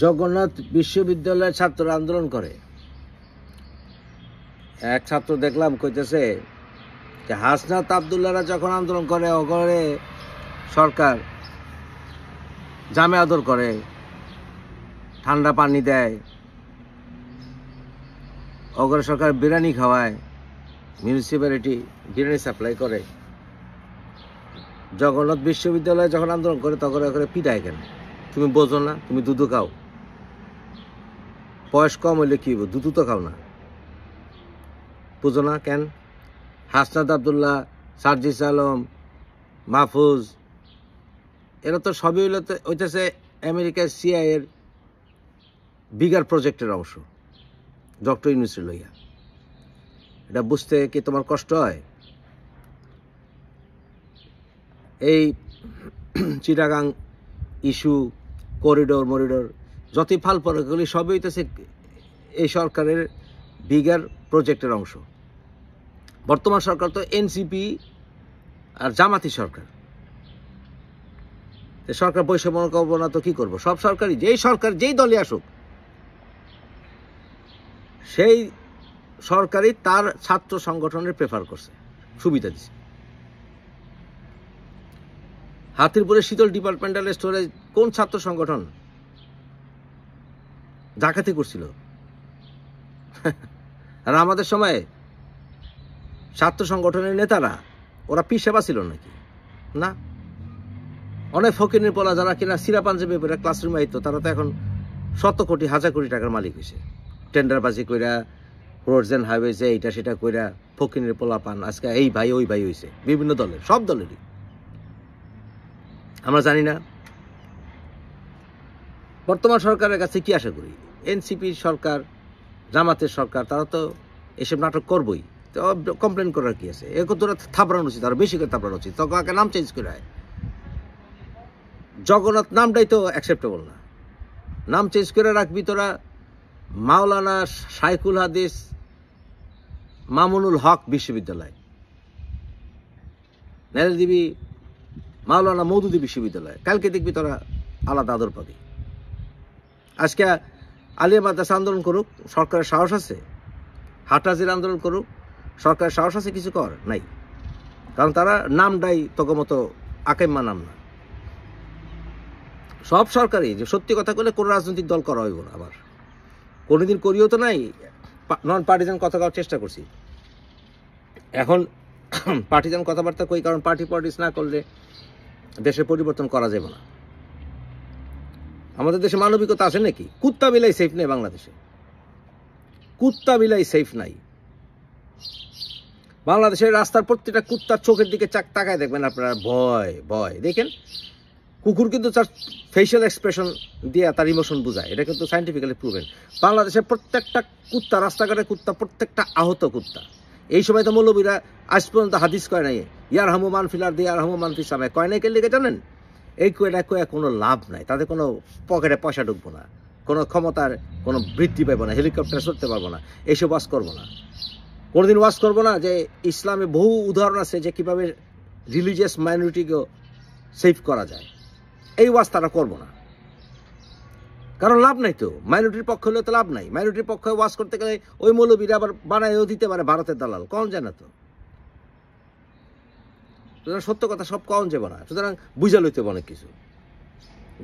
জগন্নাথ বিশ্ববিদ্যালয়ের ছাত্ররা আন্দোলন করে। এক ছাত্র দেখলাম কইতেছে যে হাসনাত আবদুল্লাহরা যখন আন্দোলন করে ওগরে সরকার জামে আদর করে, ঠান্ডা পানি দেয়, ওগরে সরকার বিরিয়ানি খাওয়ায়, মিউনিসিপ্যালিটি বিরিয়ানি সাপ্লাই করে। জগন্নাথ বিশ্ববিদ্যালয়ে যখন আন্দোলন করে তখন ওখানে পিটায় কেন? তুমি বোঝো না? তুমি দুধু খাও, বয়স কম হইলে কি হইব? দুধু তো খাও না, বুঝো না কেন? হাসনাত আবদুল্লাহ, সার্জিস আলম, মাহফুজ এরা তো সবই হইতেছে আমেরিকার সিআইএর বিগার প্রজেক্টের অংশ, ডক্টর ইউনূসকে লইয়া। এটা বুঝতে কি তোমার কষ্ট হয়? এই চিটাগাং ইস্যু, করিডোর মরিডোর যতই ফাল পরে গেলি সবই হইতেছে এই সরকারের বিগার প্রজেক্টের অংশ। বর্তমান সরকার তো এনসিপি আর জামাতি সরকার। সরকার বৈষম্য করবো না তো কি করবো? সব সরকারই, যেই সরকার যেই দলে আসুক সেই সরকারই তার ছাত্র সংগঠনের প্রেফার করছে, সুবিধা দিচ্ছে। হাতিরপুরে শীতল ডিপার্টমেন্টাল স্টোরে কোন ছাত্র সংগঠন ডাকাতি করছিল? আর আমাদের সময় ছাত্র সংগঠনের নেতারা ওরা পিসেবা ছিল নাকি? না। অনেক ফকিরের পোলা যারা কিনা সিরা পাঞ্জাবি পরে ক্লাসরুমে আইতো তারা তো এখন শত কোটি হাজার কোটি টাকার মালিক হয়েছে। টেন্ডারবাজি কইরা, রোডস অ্যান্ড হাইওয়েজে এইটা সেটা কইরা ফকিরের পোলা পান আজকে এই ভাই ওই ভাই হয়েছে, বিভিন্ন দলের, সব দলেরই। আমরা জানি না। বর্তমান সরকারের কাছে কি আশা করি? এনসিপি সরকার, জামাতের সরকার, তারা তো এসব নাটক করবই। তো কমপ্লেন করার কি আছে? এরকম তোরা থাপড়ানো উচিত, আরো বেশি করে থাপড়ানো উচিত। তখন নাম চেঞ্জ করে হয়। জগন্নাথ নামটাই তো অ্যাকসেপ্টেবল না। নাম চেঞ্জ করে রাখবি তোরা মাওলানা শাইখুল হাদিস মামুনুল হক বিশ্ববিদ্যালয়, নাইলে দিবি মাওলানা মওদুদী বিশ্ববিদ্যালয়। কালকে দেখবি তোরা আলাদা আদর পাবি। আজকে আলিয়া মাদ্রাসা আন্দোলন করুক, সরকারের সাহস আছে? হাটহাজির আন্দোলন করুক, সরকারের সাহস আছে কিছু কর? নাই। কারণ তারা নামটাই তোকে মতো আকেম্মা নাম না। সব সরকারই, যে সত্যি কথা বলে কোনো রাজনৈতিক দল করা হইব না। আবার কোনোদিন করিও তো নাই। নন পার্টিজান কথা কওয়ার চেষ্টা করছি। এখন পার্টিজান কথাবার্তা কই, কারণ পার্টি পলিটিক্স না করলে দেশের পরিবর্তন করা যাবে না। আমাদের দেশে মানবিকতা আছে নাকি? কুত্তা বিলাই সেফ নেই বাংলাদেশে, কুত্তা বিলাই সেফ নাই বাংলাদেশের। রাস্তার প্রত্যেকটা কুত্তার চোখের দিকে তাকায় দেখবেন আপনারা, ভয় ভয় দেখেন। কুকুর কিন্তু তার ফেশিয়াল এক্সপ্রেশন দিয়ে তার ইমোশন বোঝায়, এটা কিন্তু সাইন্টিফিক্যালি প্রুভেন। বাংলাদেশের প্রত্যেকটা কুত্তা, রাস্তাঘাটে কুত্তা, প্রত্যেকটা আহত কুত্তা। এই সময় তো মৌলবীরা আজ পর্যন্ত হাদিস কয় নাই, ইয়ার হামুমান ফিলার দিয়ে আর হামুমান ফি সামে কয় নাই। কে লিখে জানেন? এই কয়টা কয়ে কোনো লাভ নাই। তাদের কোনো পকেটে পয়সা ঢুকবো না, কোনো ক্ষমতার কোনো বৃদ্ধি পাবো না, হেলিকপ্টার চড়তে পারবো না, এইসব ওয়াজ করবো না। কোনোদিন ওয়াজ করবো না যে ইসলামে বহু উদাহরণ আছে যে কিভাবে রিলিজিয়াস মাইনরিটিকেও সেভ করা যায়। এই ওয়াজ তারা করবো না, কারণ লাভ নাই তো। মাইনরিটির পক্ষ হলে তো লাভ নাই। মাইনরিটির পক্ষে ওয়াজ করতে গেলে ওই মৌলবীরা আবার বানায়ও দিতে পারে ভারতের দালাল, কম জানা তো। সুতরাং সত্য কথা সব কম যাবে না। সুতরাং বুঝা লইতে হবে অনেক কিছু।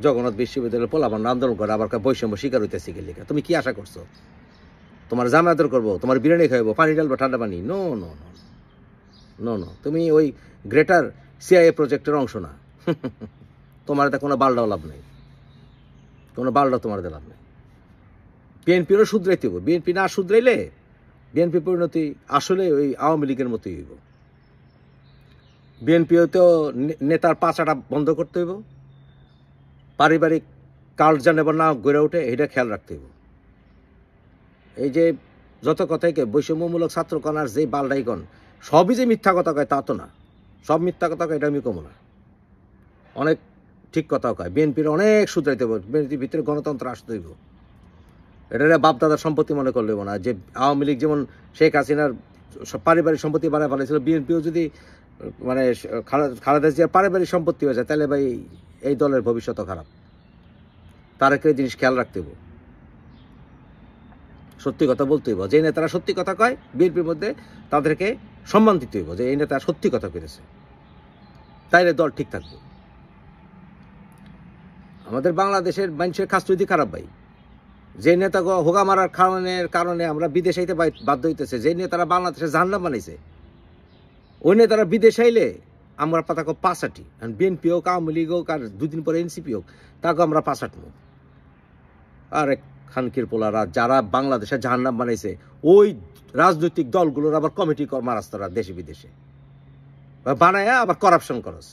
জগন্নাথ বিশ্ববিদ্যালয়ের পোলাপান আন্দোলন করে আবার বৈষম্য শিকার হইতেছে গেলে তুমি কি আশা করছো? তোমার জামায়াতের করবো, তোমার বিরিয়ানি খাইবো, পানি ঢালবো, ঠান্ডা পানি? No no no no no. তুমি ওই গ্রেটার সিআইএ প্রজেক্টের অংশ না। তোমার এতে কোনো বালডাও লাভ নেই, কোনো বালডাও তোমার লাভ নেই। বিএনপিরও শুধরাইতে হইব। বিএনপি না শুধরাইলে বিএনপি পরিণতি আসলে ওই আওয়ামী লীগের মতোই হইব। বিএনপিও তো নেতার পাচাটা বন্ধ করতে হইব, পারিবারিক কাল যেন না গড়ে ওঠে এটা খেয়াল রাখতে হইব। এই যে যত কথাই কে বৈষম্যমূলক ছাত্রগণ আর যে বালডাইগণ সবই যে মিথ্যা কথা কয় তা তো না। সব মিথ্যা কথা কয় এটা আমি কমো না, অনেক ঠিক কথাও কয়। বিএনপির অনেক শুধরাইতে হইব, বিএনপির ভিতরে গণতন্ত্র আসতে হইব। এটা বাপদাদার সম্পত্তি মনে করলেব না। যে আওয়ামী লীগ যেমন শেখ হাসিনার পারিবারিক সম্পত্তি বাড়ায় ফেলেছিল, বিএনপিও যদি মানে খালেদা জিয়ার পারিবারিক সম্পত্তি হয়ে যায় তাহলে ভাই এই দলের ভবিষ্যৎ খারাপ। তারেকের এই জিনিস খেয়াল রাখতে হবে, সত্যি কথা বলতে হইব। যে নেতারা সত্যি কথা কয় বিএনপির মধ্যে তাদেরকে সম্মান দিতে হইব যে এই নেতা সত্যি কথা করেছে, তাইলে দল ঠিক থাকবে। আমাদের বাংলাদেশের মানুষের খাস্তুতি খারাপ ভাই, যে নেতা হোগা মারার কারণে আমরা বিদেশ আইতে বাধ্য হইতেছে, যে নেতারা বাংলাদেশে জাহান্নাম বানাইছে ওই নেতারা বিদেশ আইলে আমরা তাকে পাশাটি, বিএনপি হোক আওয়ামী লীগ হোক আর দুদিন পরে এনসিপি হোক তাকে আমরা পাশাটবো। আর এক খানকির পোলারা যারা বাংলাদেশে জাহান্নাম বানাইছে ওই রাজনৈতিক দলগুলোর আবার কমিটি মারাস তারা দেশে বিদেশে বানায় আবার কারাপশন করস,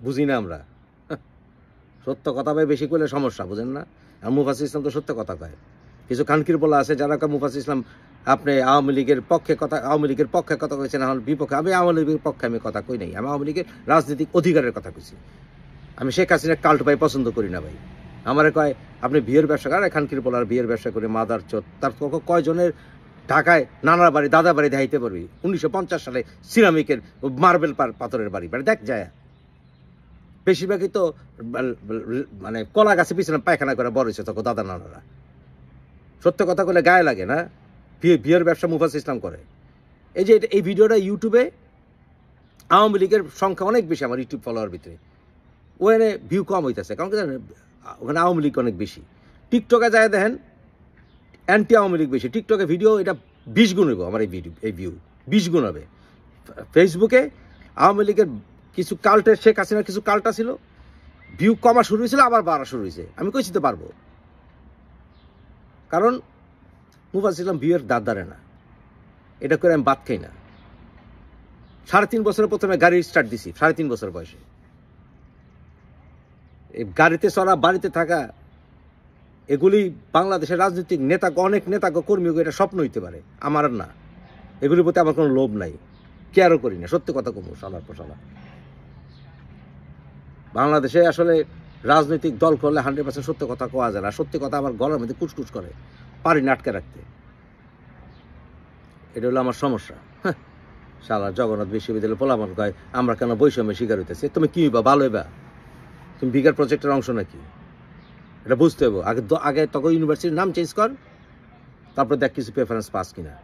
বুঝি না আমরা। সত্য কথা ভাই বেশি করলে সমস্যা, বুঝেন না? আর মুফাজ্জল ইসলাম তো সত্য কথা কয়। কিছু খানকির পোলা আছে যারা মুফাজ্জল ইসলাম আপনি আওয়ামী লীগের পক্ষে কথা কইছেন, আমার বিপক্ষে। আমি আওয়ামী লীগের পক্ষে আমি কথা কই নাই, আমি আওয়ামী লীগের রাজনৈতিক অধিকারের কথা কইছি। আমি শেখ হাসিনা কাল্ট ভাই পছন্দ করি না ভাই। আমারে কয় আপনি বিয়ের ব্যবসা করেন, খানকির পোলার বিয়ের ব্যবসা করে মাদার চোদ, তার কয়জনের ঢাকায় নানার বাড়ি দাদা বাড়ি দেখাইতে পারবি? 1950 সালে সিরামিকের মার্বেল পাথরের বাড়ি দেখ যায়। বেশিরভাগই তো মানে কলা গাছে পিছনে পায়খানা করে বড় হয়েছে তখন দাদা নানারা। সত্য কথা বলে গায়ে লাগে না? বিয়ের ব্যবসা মুফাজ্জল ইসলাম করে। এই যে এই ভিডিওটা ইউটিউবে আওয়ামী লীগের সংখ্যা অনেক বেশি আমার ইউটিউব ফলোয়ার ভিতরে, ওখানে ভিউ কম হইতেছে, কারণ কি জানেন ওখানে আওয়ামী লীগ অনেক বেশি। টিকটকে যায় দেখেন অ্যান্টি আওয়ামী লীগ বেশি, টিকটকে ভিডিও এটা 20 গুণ হইব আমার এই ভিউ 20 গুণ হবে। ফেসবুকে আওয়ামী লীগের কিছু কাল্টের, শেখ হাসিনার কিছু কাল্টা ছিল, ভিউ কমা শুরু হয়েছিল আবার বাড়া শুরু হয়েছে। আমি কইছি তো পারবো, কারণ মুফাজ্জল ইসলাম ভিউয়ের দাঁড়ে না, এটা করে আমি বাদ খাই না। 3.5 বছরের প্রথমে গাড়ি স্টার্ট দিছি, 3.5 বছর বয়সে। এই গাড়িতে চড়া, বাড়িতে থাকা, এগুলি বাংলাদেশের রাজনৈতিক নেতা, অনেক নেতা কর্মী এটা স্বপ্ন হইতে পারে, আমার না। এগুলির প্রতি আমার কোনো লোভ নাই, কেয়ারও করি না। সত্যি কথা কমু সালার পর সালা। বাংলাদেশে আসলে রাজনৈতিক দল করলে 100% সত্য কথা কোয়া যায় না। সত্যি কথা আমার গলার মধ্যে কুচকুচ করে, পারি না আটকে রাখতে। এটা হলো আমার সমস্যা। শালা জগন্নাথ বিশ্ববিদ্যালয় পোলাপান কয় আমরা কেন বৈষম্যের শিকার হইতেছে। তুমি কি হইবা? ভালো হইবা? তুমি বিগার প্রজেক্টের অংশ নাকি? এটা বুঝতে হবে। আগে তখন ইউনিভার্সিটির নাম চেঞ্জ কর, তারপর দেখ কিছু প্রেফারেন্স পাস কিনা।